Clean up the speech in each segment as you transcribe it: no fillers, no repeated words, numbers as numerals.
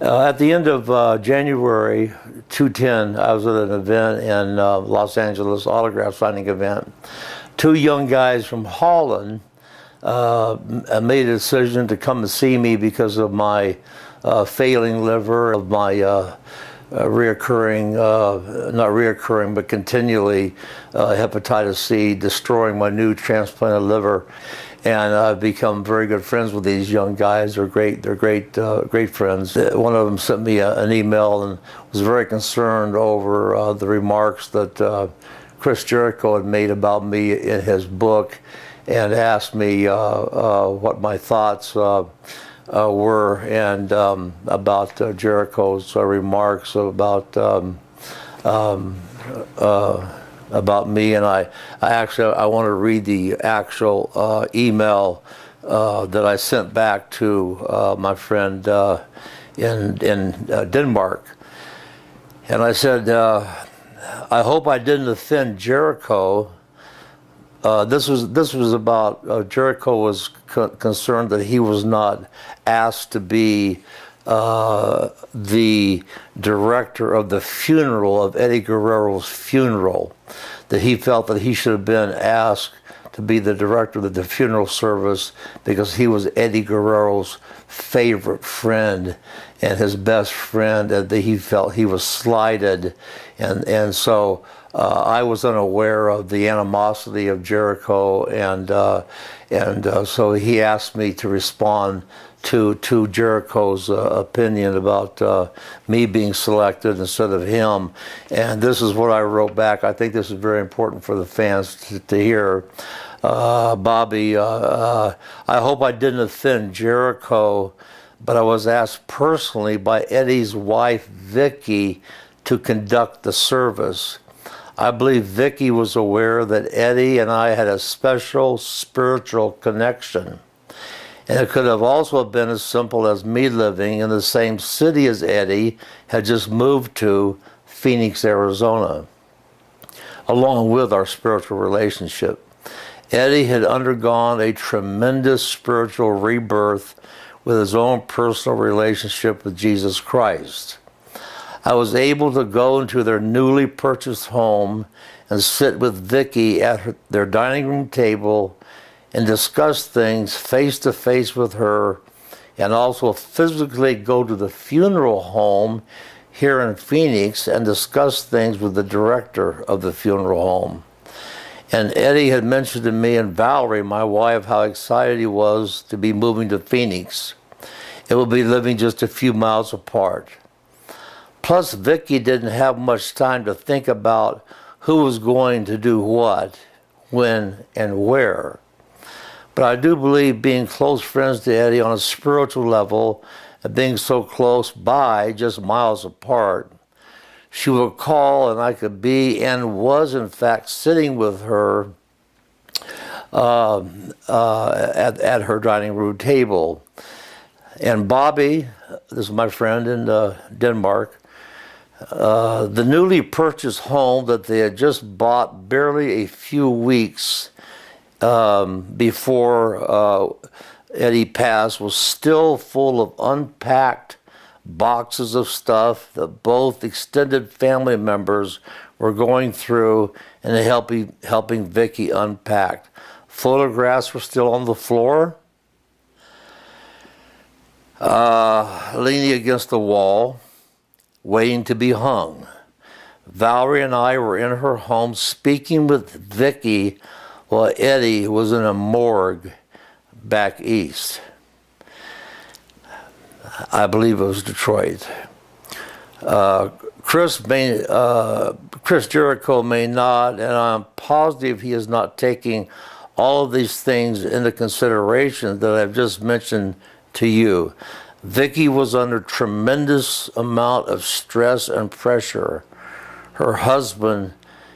At the end of January 2010, I was at an event in Los Angeles, autograph signing event. Two young guys from Holland made a decision to come and see me because of my failing liver, of my not reoccurring, but continually hepatitis C, destroying my new transplanted liver. And I've become very good friends with these young guys. They're great friends. One of them sent me an email and was very concerned over the remarks that Chris Jericho had made about me in his book, and asked me what my thoughts were, and about Jericho's remarks about me. And I want to read the actual email that I sent back to my friend in Denmark. And I said, I hope I didn't offend Jericho. This was about Jericho was concerned that he was not asked to be the director of the funeral, of Eddie Guerrero's funeral, that he felt that he should have been asked to be the director of the funeral service because he was Eddie Guerrero's favorite friend and his best friend, and that he felt he was slighted, and so I was unaware of the animosity of Jericho, and so he asked me to respond to Jericho's opinion about me being selected instead of him. And this is what I wrote back. I think this is very important for the fans to hear. Bobby, I hope I didn't offend Jericho, but I was asked personally by Eddie's wife, Vicky, to conduct the service. I believe Vicky was aware that Eddie and I had a special spiritual connection. And it could have also been as simple as me living in the same city as Eddie had just moved to, Phoenix, Arizona, along with our spiritual relationship. Eddie had undergone a tremendous spiritual rebirth with his own personal relationship with Jesus Christ. I was able to go into their newly purchased home and sit with Vicky at their dining room table and discuss things face to face with her, and also physically go to the funeral home here in Phoenix and discuss things with the director of the funeral home. And Eddie had mentioned to me and Valerie, my wife, how excited he was to be moving to Phoenix. It will be living just a few miles apart. Plus, Vicky didn't have much time to think about who was going to do what, when, and where. But I do believe being close friends to Eddie on a spiritual level and being so close by, just miles apart, she would call and I could be and was in fact sitting with her at her dining room table. And Bobby, this is my friend in Denmark, the newly purchased home that they had just bought barely a few weeks before Eddie passed was still full of unpacked boxes of stuff that both extended family members were going through and helping Vicky unpack. Photographs were still on the floor, leaning against the wall, waiting to be hung. Valerie and I were in her home speaking with Vicky while Eddie was in a morgue back east. I believe it was Detroit. Chris Jericho may not, and I'm positive he is not taking all of these things into consideration that I've just mentioned to you. Vicky was under tremendous amount of stress and pressure. Her husband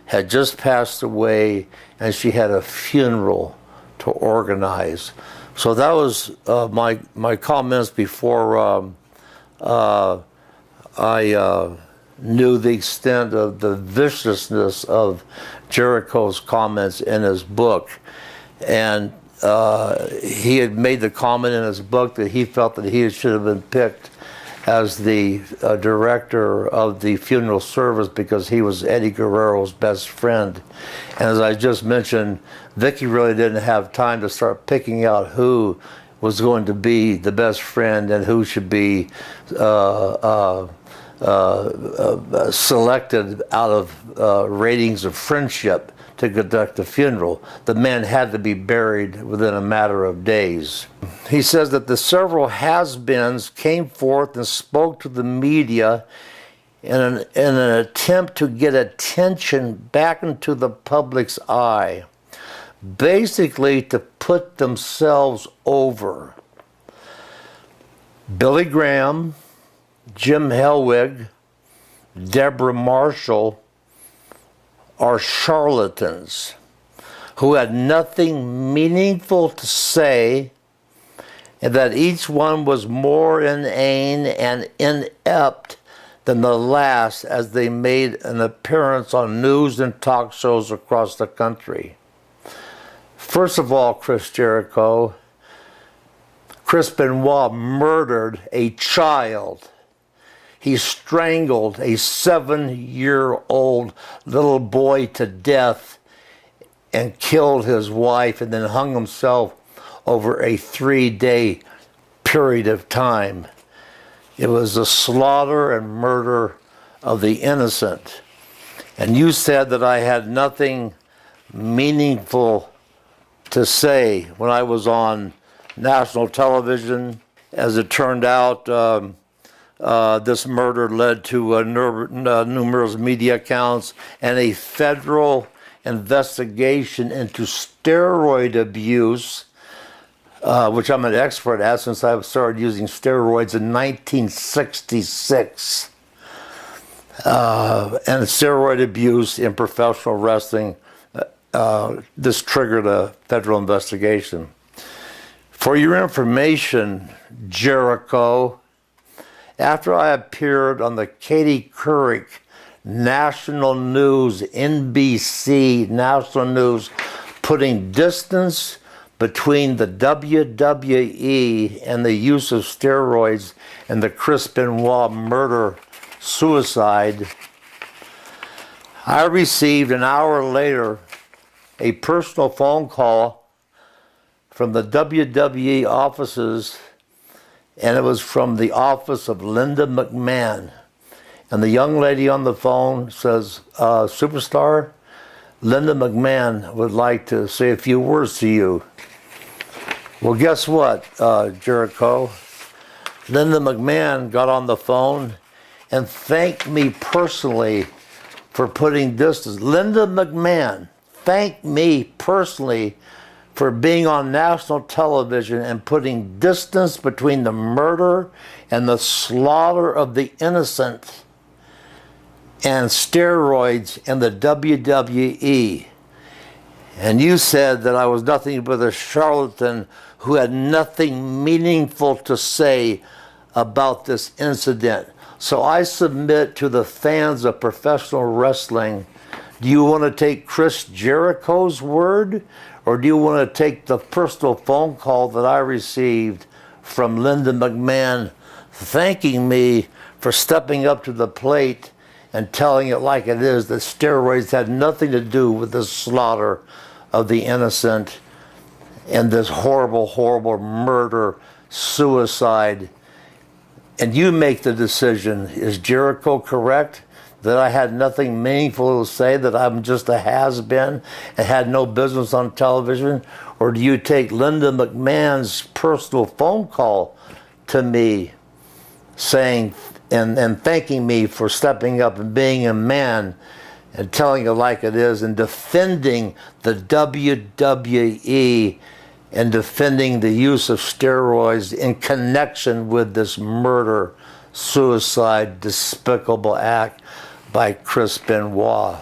had just passed away, and she had a funeral to organize. So that was my comments before I knew the extent of the viciousness of Jericho's comments in his book. And he had made the comment in his book that he felt that he should have been picked as the director of the funeral service because he was Eddie Guerrero's best friend. And as I just mentioned, Vicky really didn't have time to start picking out who was going to be the best friend and who should be selected out of ratings of friendship to conduct the funeral. The man had to be buried within a matter of days. He says that the several has-beens came forth and spoke to the media in an attempt to get attention back into the public's eye, basically to put themselves over. Billy Graham, Jim Hellwig, Deborah Marshall are charlatans who had nothing meaningful to say, and that each one was more inane and inept than the last as they made an appearance on news and talk shows across the country. First of all, Chris Jericho, Chris Benoit murdered a child. He strangled a 7-year-old little boy to death and killed his wife and then hung himself over a 3-day period of time. It was the slaughter and murder of the innocent. And you said that I had nothing meaningful to say when I was on national television. As it turned out, this murder led to numerous media accounts and a federal investigation into steroid abuse, which I'm an expert at since I started using steroids in 1966. And steroid abuse in professional wrestling, this triggered a federal investigation. For your information, Jericho, after I appeared on the Katie Couric National News, NBC National News, putting distance between the WWE and the use of steroids and the Chris Benoit murder-suicide, I received an hour later a personal phone call from the WWE offices, and it was from the office of Linda McMahon. And the young lady on the phone says, Superstar, Linda McMahon would like to say a few words to you. Well, guess what, Jericho? Linda McMahon got on the phone and thanked me personally for putting distance. Linda McMahon thanked me personally for being on national television and putting distance between the murder and the slaughter of the innocent and steroids and the WWE. And you said that I was nothing but a charlatan who had nothing meaningful to say about this incident. So I submit to the fans of professional wrestling, do you want to take Chris Jericho's word, or do you want to take the personal phone call that I received from Linda McMahon thanking me for stepping up to the plate and telling it like it is, that steroids had nothing to do with the slaughter of the innocent and this horrible, horrible murder, suicide? And you make the decision. Is Jericho correct that I had nothing meaningful to say, that I'm just a has-been and had no business on television? Or do you take Linda McMahon's personal phone call to me saying and thanking me for stepping up and being a man and telling it like it is and defending the WWE and defending the use of steroids in connection with this murder, suicide, despicable act by Chris Benoit?